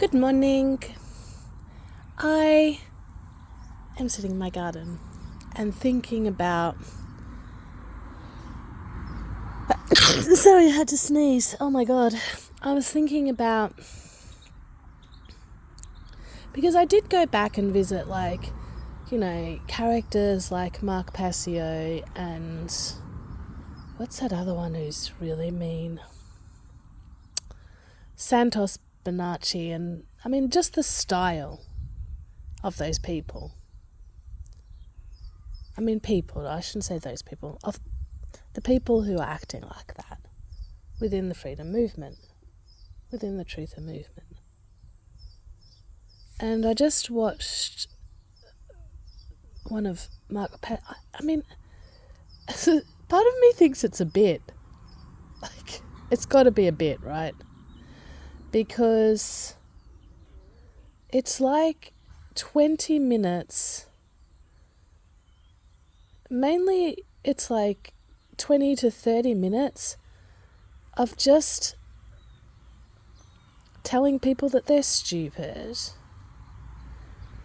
Good morning. I am sitting in my garden and thinking about... Sorry, I had to sneeze. Oh my god. I was thinking about... Because I did go back and visit, characters like Mark Passio and... What's that other one who's really mean? Santos Bonacci, and just the style of those people. I shouldn't say those people, of the people who are acting like that within the freedom movement, within the truther movement. And I just watched one of Mark part of me thinks it's a bit. It's got to be a bit, right? Because it's like 20 minutes. Mainly it's like 20 to 30 minutes of just telling people that they're stupid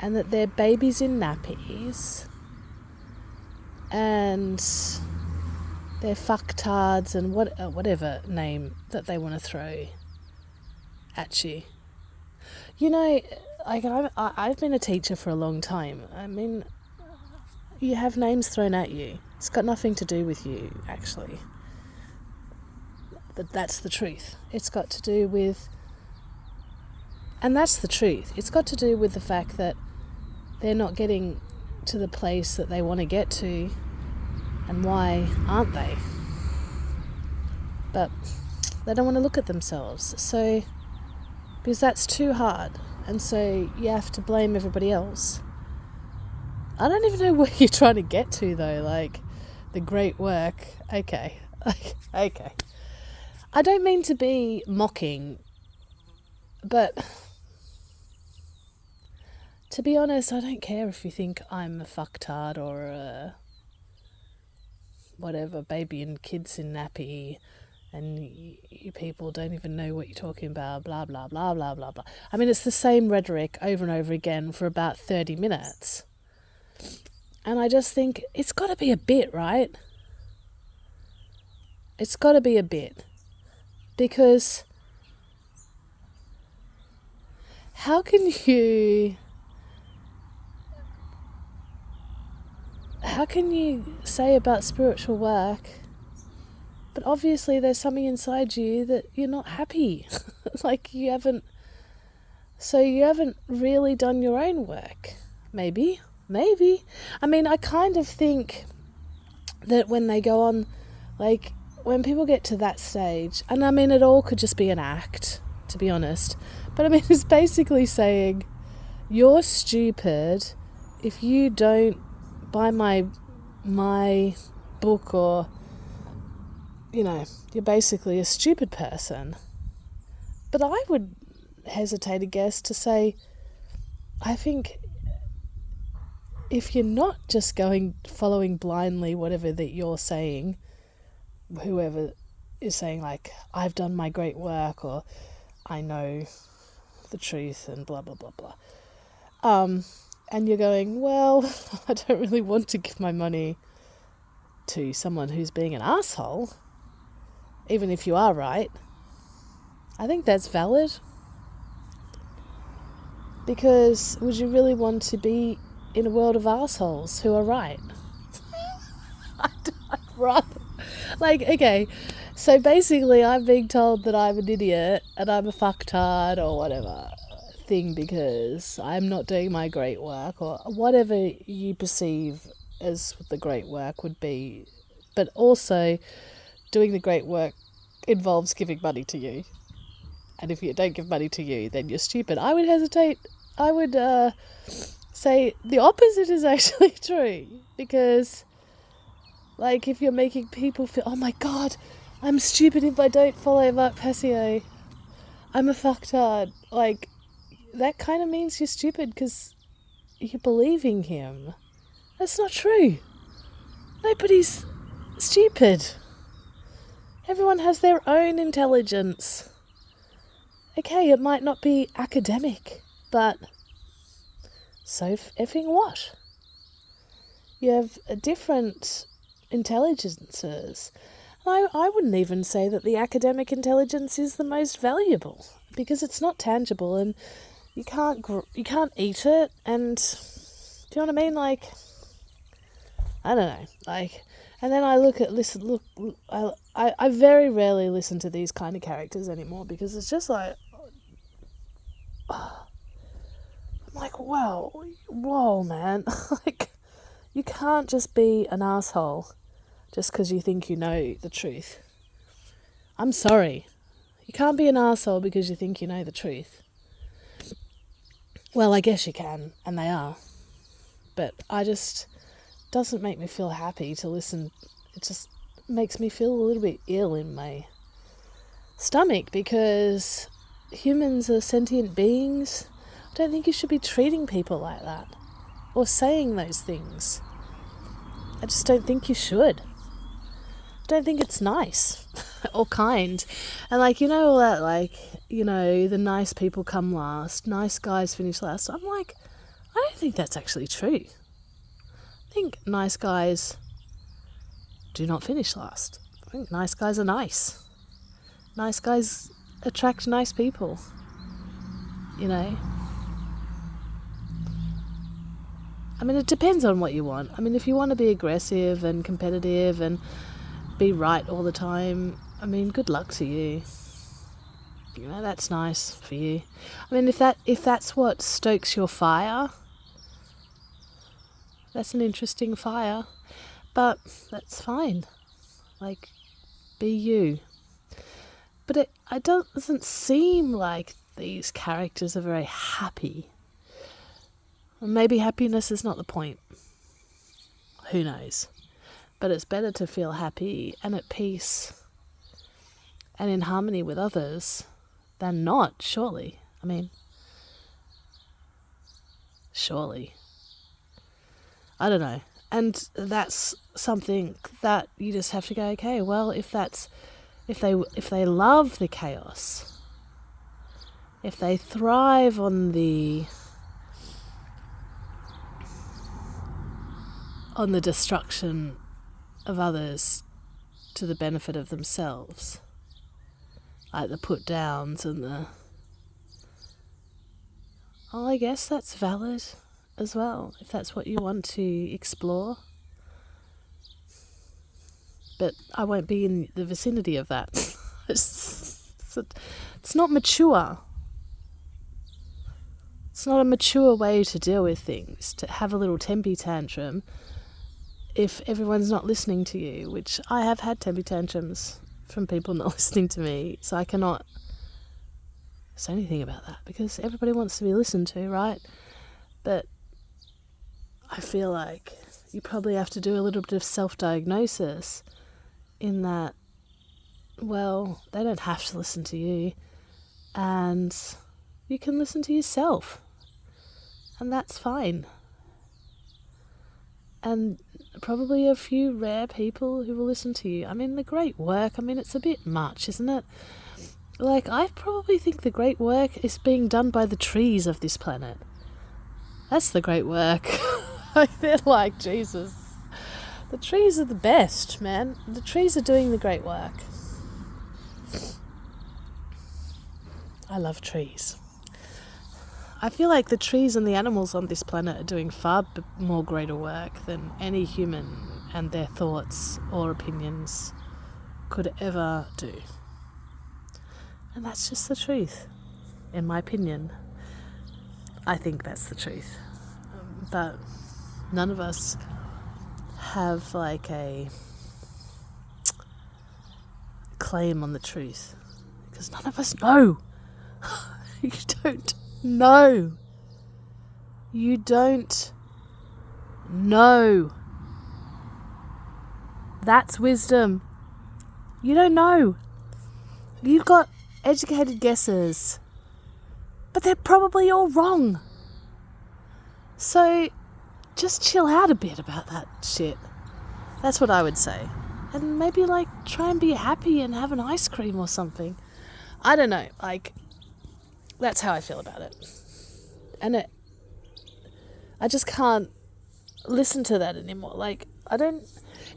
and that they're babies in nappies and they're fucktards and whatever name that they want to throw at you. I've been a teacher for a long time. You have names thrown at you. It's got nothing to do with you, actually. But that's the truth. It's got to do with... And that's the truth. It's got to do with the fact that they're not getting to the place that they want to get to. And why aren't they? But they don't want to look at themselves. So... Because that's too hard. And so you have to blame everybody else. I don't even know where you're trying to get to, though. The great work. Okay. Okay. I don't mean to be mocking, but to be honest, I don't care if you think I'm a fucktard or a whatever, baby and kids in nappy, and you people don't even know what you're talking about, blah, blah, blah, blah, blah, blah. It's the same rhetoric over and over again for about 30 minutes. And I just think, it's got to be a bit, right? It's got to be a bit. Because how can you say about spiritual work, but obviously there's something inside you that you're not happy. You haven't really done your own work. Maybe. I kind of think that when they go on, when people get to that stage, and it all could just be an act, to be honest, but it's basically saying, you're stupid if you don't buy my book, or you're basically a stupid person. But I would hesitate a guess to say, I think if you're not just following blindly whatever that you're saying, whoever is saying I've done my great work, or I know the truth and blah blah blah blah, and you're going, well, I don't really want to give my money to someone who's being an asshole, even if you are right. I think that's valid, because would you really want to be in a world of assholes who are right? I'd rather... okay, so basically I'm being told that I'm an idiot and I'm a fucktard or whatever thing because I'm not doing my great work, or whatever you perceive as the great work would be. But also, doing the great work involves giving money to you. And if you don't give money to you, then you're stupid. I would hesitate. I would say the opposite is actually true. Because, if you're making people feel, oh my god, I'm stupid if I don't follow Mark Passio, I'm a fucktard. That kind of means you're stupid because you're believing him. That's not true. Nobody's stupid. Everyone has their own intelligence. okay, it might not be academic, but so effing what? You have different intelligences. I wouldn't even say that the academic intelligence is the most valuable, because it's not tangible and you can't eat it. And do you know what I mean? Like, I don't know. Like, and then I I very rarely listen to these kind of characters anymore, because it's just like, I'm like, whoa, man. Like, you can't just be an asshole just because you think you know the truth. I'm sorry. You can't be an asshole because you think you know the truth. Well, I guess you can, and they are. But doesn't make me feel happy to listen. It just makes me feel a little bit ill in my stomach, because humans are sentient beings. I don't think you should be treating people like that or saying those things. I just don't think you should. I don't think it's nice or kind. And like, you know, all that, like, you know, the nice people come last, nice guys finish last. I'm like, I don't think that's actually true. I think nice guys do not finish last. I think nice guys are nice. Nice guys attract nice people, you know. I mean, it depends on what you want. I mean, if you want to be aggressive and competitive and be right all the time, I mean, good luck to you. You know, that's nice for you. I mean, if that's what stokes your fire, that's an interesting fire. But that's fine. Like, be you. But it doesn't seem like these characters are very happy. Or maybe happiness is not the point. Who knows? But it's better to feel happy and at peace and in harmony with others than not, surely. I mean, surely. I don't know. And that's something that you just have to go, okay, well, if they love the chaos, if they thrive on the destruction of others to the benefit of themselves, like the put downs and I guess that's valid as well, if that's what you want to explore. But I won't be in the vicinity of that. It's not mature. It's not a mature way to deal with things, to have a little temper tantrum if everyone's not listening to you, which I have had temper tantrums from people not listening to me, so I cannot say anything about that, because everybody wants to be listened to, right? But I feel like you probably have to do a little bit of self-diagnosis in that, well, they don't have to listen to you, and you can listen to yourself, and that's fine. And probably a few rare people who will listen to you. I mean, the great work, I mean, it's a bit much, isn't it? Like, I probably think the great work is being done by the trees of this planet. That's the great work. Like, they're like, Jesus. The trees are the best, man. The trees are doing the great work. I love trees. I feel like the trees and the animals on this planet are doing far more greater work than any human and their thoughts or opinions could ever do. And that's just the truth, in my opinion. I think that's the truth. But none of us have like a claim on the truth, because none of us know. You don't know. You don't know. That's wisdom. You don't know. You've got educated guesses, but they're probably all wrong. So just chill out a bit about that shit. That's what I would say. And maybe like try and be happy and have an ice cream or something. I don't know. Like, That's how I feel about it. And I just can't listen to that anymore. Like,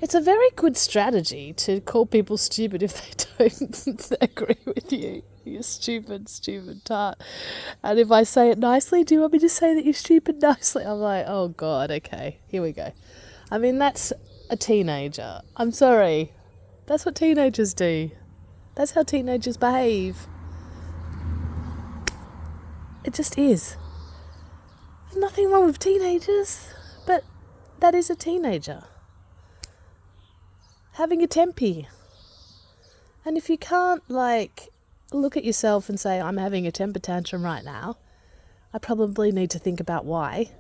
it's a very good strategy to call people stupid if they don't agree with you. You're stupid tart. And if I say it nicely, do you want me to say that you're stupid nicely? I'm like, oh God, okay, here we go. I mean, that's a teenager. I'm sorry. That's what teenagers do. That's how teenagers behave. It just is. There's nothing wrong with teenagers, but that is a teenager having a temper. And if you can't, like, look at yourself and say, I'm having a temper tantrum right now, I probably need to think about why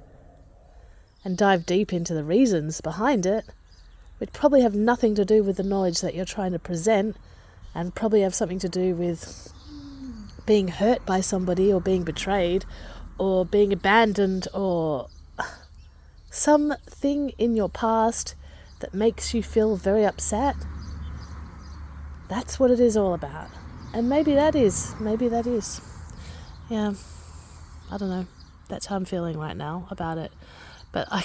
and dive deep into the reasons behind it, which probably have nothing to do with the knowledge that you're trying to present, and probably have something to do with being hurt by somebody or being betrayed or being abandoned or something in your past that makes you feel very upset. That's what it is all about. And maybe that is. Yeah, I don't know. That's how I'm feeling right now about it. But I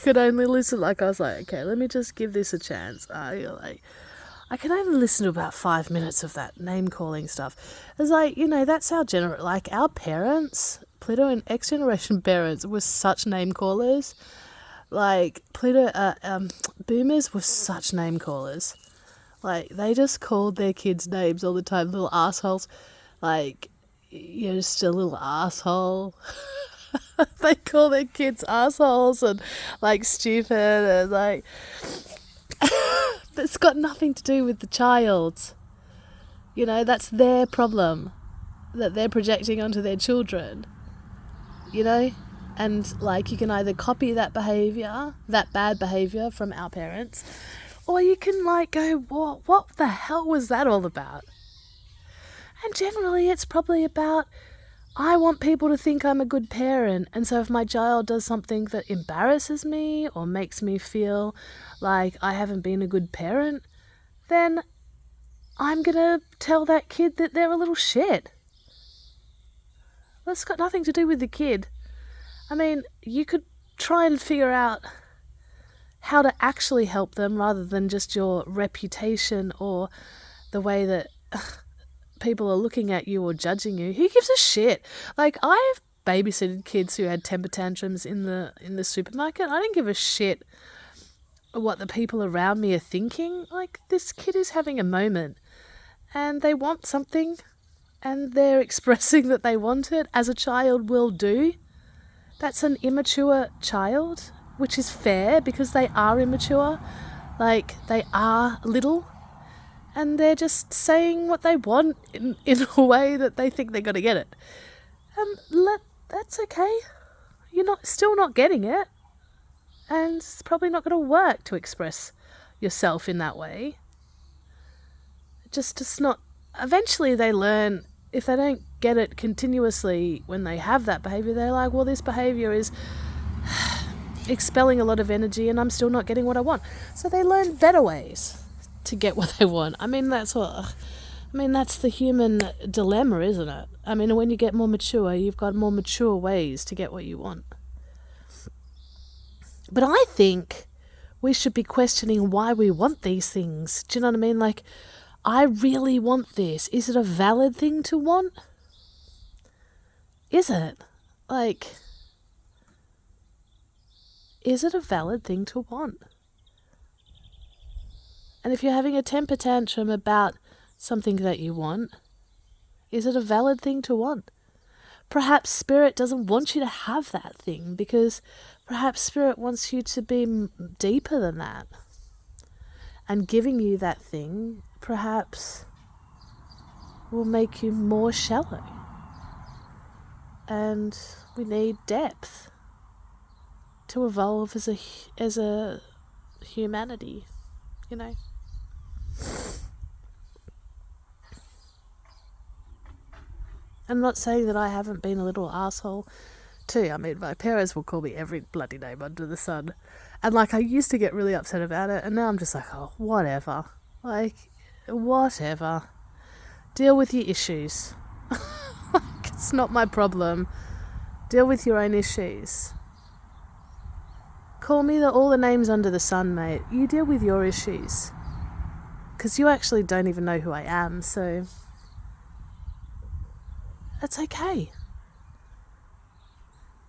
could only listen, like, I was like, okay, let me just give this a chance. I can only listen to about 5 minutes of that name-calling stuff. It's like, that's our like, our parents, Pluto and X generation parents, were such name-callers. Like, boomers were such name-callers. Like, they just called their kids names all the time, little assholes. Like, you're just a little asshole. They call their kids assholes and, like, stupid and, like... But it's got nothing to do with the child. That's their problem that they're projecting onto their children. And, like, you can either copy that behaviour, that bad behaviour from our parents, or you can, like, go, what the hell was that all about? And generally it's probably about, I want people to think I'm a good parent, and so if my child does something that embarrasses me or makes me feel like I haven't been a good parent, then I'm going to tell that kid that they're a little shit. That's got nothing to do with the kid. I mean, you could try and figure out how to actually help them rather than just your reputation or the way that people are looking at you or judging you. Who gives a shit? Like, I've babysitted kids who had temper tantrums in the supermarket. I don't give a shit what the people around me are thinking. Like, this kid is having a moment and they want something and they're expressing that they want it, as a child will do. That's an immature child, which is fair because they are immature. Like, they are little and they're just saying what they want in a way that they think they're going to get it. That's okay. You're still not getting it. And it's probably not going to work to express yourself in that way. Just not... Eventually they learn, if they don't get it continuously when they have that behaviour, they're like, well, this behaviour is expelling a lot of energy and I'm still not getting what I want. So they learn better ways to get what they want. I mean, that's the human dilemma, isn't it? I mean, when you get more mature, you've got more mature ways to get what you want. But I think we should be questioning why we want these things. Do you know what I mean? Like, I really want this. Is it a valid thing to want? Is it? Like, is it a valid thing to want? And if you're having a temper tantrum about something that you want, is it a valid thing to want? Perhaps Spirit doesn't want you to have that thing because perhaps Spirit wants you to be deeper than that. And giving you that thing perhaps will make you more shallow. And we need depth to evolve as a humanity, I'm not saying that I haven't been a little asshole too. I mean, my parents will call me every bloody name under the sun. And, like, I used to get really upset about it, and now I'm just like, oh, whatever. Like, whatever. Deal with your issues. Like, It's not my problem. Deal with your own issues. Call me all the names under the sun, mate. You deal with your issues. Because you actually don't even know who I am, so that's okay.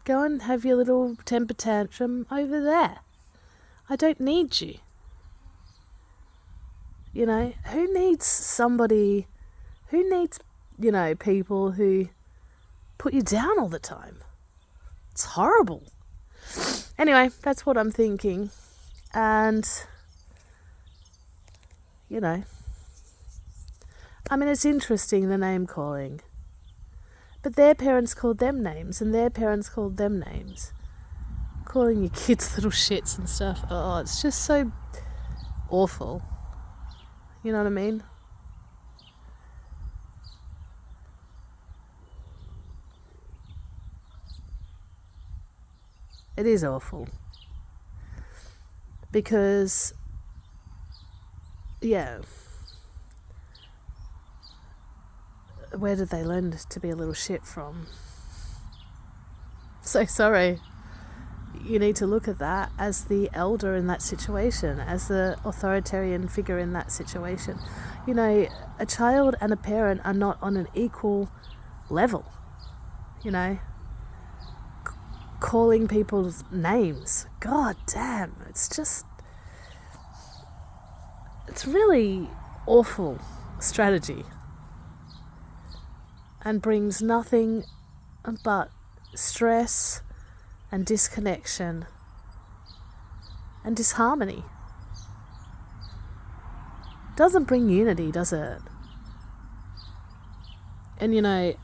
Go and have your little temper tantrum over there. I don't need you. You know, who needs people who put you down all the time? It's horrible. Anyway, that's what I'm thinking. And, you know, I mean, it's interesting, the name calling. But their parents called them names, and their parents called them names. Calling your kids little shits and stuff. Oh, it's just so awful. You know what I mean? It is awful. Because, yeah, where did they learn to be a little shit from? So sorry. You need to look at that as the elder in that situation, as the authoritarian figure in that situation. You know, a child and a parent are not on an equal level, you know. Calling people's names. God damn, it's really awful strategy. And brings nothing but stress and disconnection and disharmony. Doesn't bring unity, does it? And you know,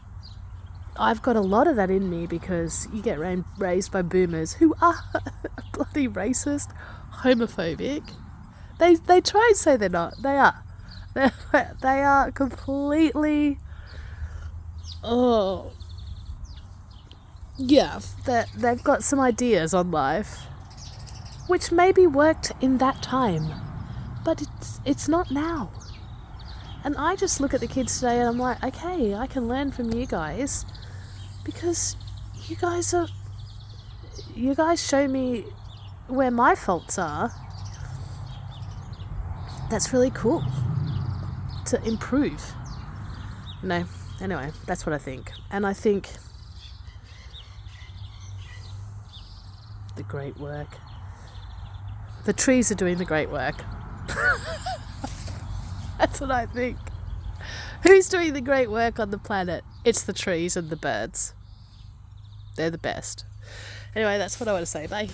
I've got a lot of that in me because you get raised by boomers who are bloody racist, homophobic. They try and say they're not. They are. They are completely... Oh... Yeah, they've got some ideas on life which maybe worked in that time, but it's not now. And I just look at the kids today and I'm like, okay, I can learn from you guys because you guys show me where my faults are. That's really cool to improve. You know, anyway, that's what I think. And I think the great work. The trees are doing the great work. That's what I think. Who's doing the great work on the planet? It's the trees and the birds. They're the best. Anyway, that's what I want to say. Bye.